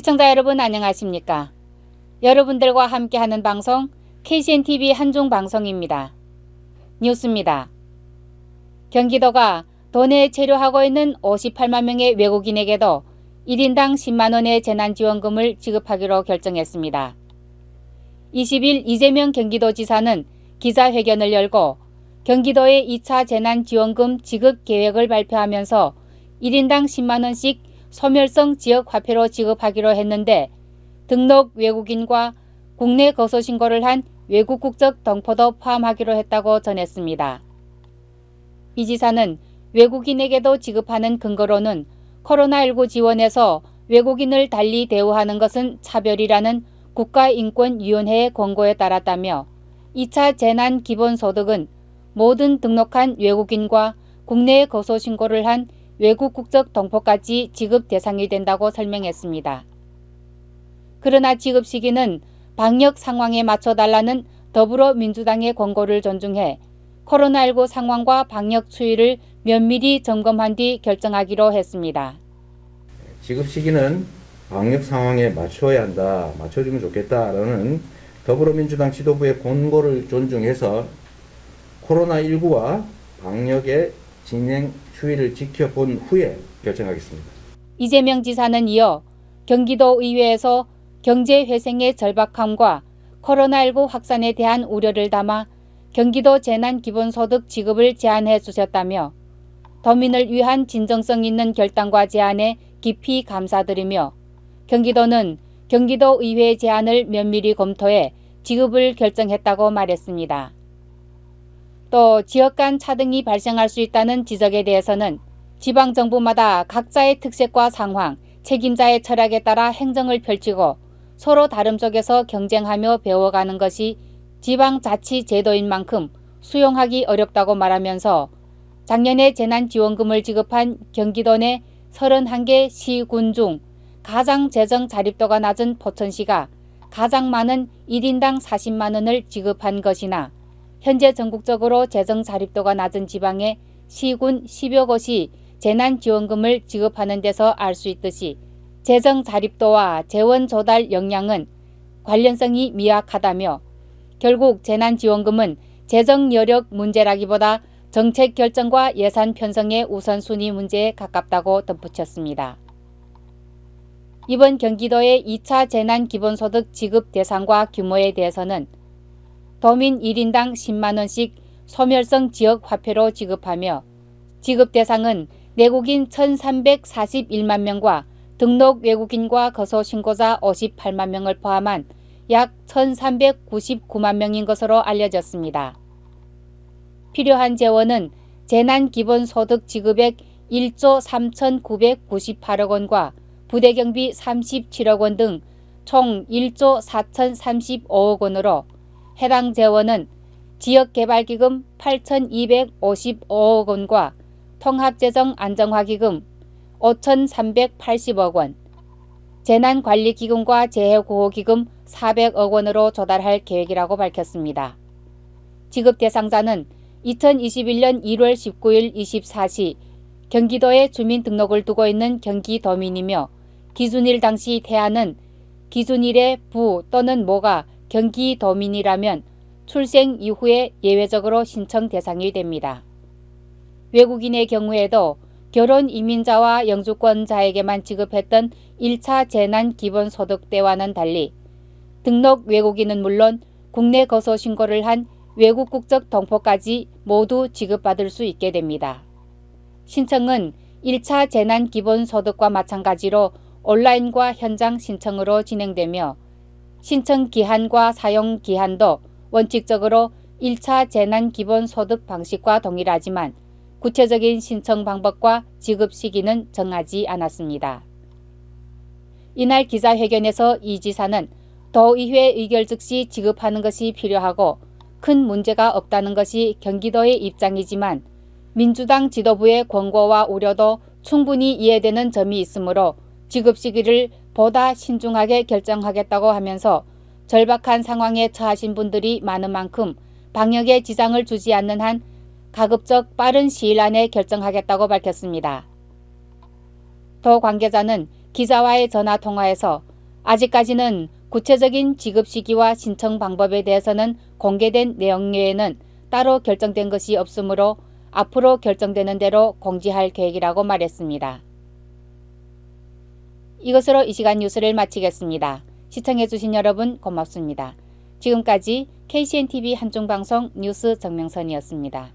시청자 여러분 안녕하십니까? 여러분들과 함께하는 방송 KCNTV 한중 방송입니다. 뉴스입니다. 경기도가 도내에 체류하고 있는 58만 명의 외국인에게도 1인당 10만 원의 재난지원금을 지급하기로 결정했습니다. 20일 이재명 경기도지사는 기자회견을 열고 경기도의 2차 재난지원금 지급 계획을 발표하면서 1인당 10만 원씩 소멸성 지역 화폐로 지급하기로 했는데 등록 외국인과 국내 거소 신고를 한 외국 국적 동포도 포함하기로 했다고 전했습니다. 이 지사는 외국인에게도 지급하는 근거로는 코로나19 지원에서 외국인을 달리 대우하는 것은 차별이라는 국가인권위원회의 권고에 따랐다며 2차 재난기본소득은 모든 등록한 외국인과 국내에 거소 신고를 한 외국 국적 동포까지 지급 대상이 된다고 설명했습니다. 그러나 지급 시기는 방역 상황에 맞춰달라는 더불어민주당의 권고를 존중해 코로나19 상황과 방역 추이를 면밀히 점검한 뒤 결정하기로 했습니다. 지급 시기는 방역 상황에 맞춰야 한다, 맞춰주면 좋겠다라는 더불어민주당 지도부의 권고를 존중해서 코로나19와 방역의 진행 추이를 지켜본 후에 결정하겠습니다. 이재명 지사는 이어 경기도 의회에서 경제회생의 절박함과 코로나19 확산에 대한 우려를 담아 경기도 재난기본소득 지급을 제안해 주셨다며 도민을 위한 진정성 있는 결단과 제안에 깊이 감사드리며 경기도는 경기도 의회의 제안을 면밀히 검토해 지급을 결정했다고 말했습니다. 또 지역 간 차등이 발생할 수 있다는 지적에 대해서는 지방정부마다 각자의 특색과 상황, 책임자의 철학에 따라 행정을 펼치고 서로 다름 속에서 경쟁하며 배워가는 것이 지방자치제도인 만큼 수용하기 어렵다고 말하면서 작년에 재난지원금을 지급한 경기도 내 31개 시군 중 가장 재정 자립도가 낮은 포천시가 가장 많은 1인당 40만 원을 지급한 것이나 현재 전국적으로 재정 자립도가 낮은 지방의 시군 10여 곳이 재난지원금을 지급하는 데서 알 수 있듯이 재정 자립도와 재원 조달 역량은 관련성이 미약하다며 결국 재난지원금은 재정 여력 문제라기보다 정책 결정과 예산 편성의 우선순위 문제에 가깝다고 덧붙였습니다. 이번 경기도의 2차 재난기본소득 지급 대상과 규모에 대해서는 도민 1인당 10만 원씩 소멸성 지역 화폐로 지급하며 지급 대상은 내국인 1,341만 명과 등록 외국인과 거소 신고자 58만 명을 포함한 약 1,399만 명인 것으로 알려졌습니다. 필요한 재원은 재난기본소득 지급액 1조 3,998억 원과 부대경비 37억 원 등 총 1조 4,035억 원으로 해당 재원은 지역개발기금 8,255억 원과 통합재정안정화기금 5,380억 원, 재난관리기금과 재해구호기금 400억 원으로 조달할 계획이라고 밝혔습니다. 지급 대상자는 2021년 1월 19일 24시 경기도에 주민등록을 두고 있는 경기도민이며 기준일 당시 태아는 기준일의 부 또는 모가 경기도민이라면 출생 이후에 예외적으로 신청 대상이 됩니다. 외국인의 경우에도 결혼 이민자와 영주권자에게만 지급했던 1차 재난기본소득 때와는 달리 등록 외국인은 물론 국내 거소 신고를 한 외국 국적 동포까지 모두 지급받을 수 있게 됩니다. 신청은 1차 재난기본소득과 마찬가지로 온라인과 현장 신청으로 진행되며 신청 기한과 사용 기한도 원칙적으로 1차 재난기본소득 방식과 동일하지만 구체적인 신청 방법과 지급 시기는 정하지 않았습니다. 이날 기자회견에서 이 지사는 도의회 의결 즉시 지급하는 것이 필요하고 큰 문제가 없다는 것이 경기도의 입장이지만 민주당 지도부의 권고와 우려도 충분히 이해되는 점이 있으므로 지급 시기를 보다 신중하게 결정하겠다고 하면서 절박한 상황에 처하신 분들이 많은 만큼 방역에 지장을 주지 않는 한 가급적 빠른 시일 안에 결정하겠다고 밝혔습니다. 도 관계자는 기자와의 전화 통화에서 아직까지는 구체적인 지급 시기와 신청 방법에 대해서는 공개된 내용 외에는 따로 결정된 것이 없으므로 앞으로 결정되는 대로 공지할 계획이라고 말했습니다. 이것으로 이 시간 뉴스를 마치겠습니다. 시청해주신 여러분 고맙습니다. 지금까지 KCNTV 한중방송 뉴스 정명선이었습니다.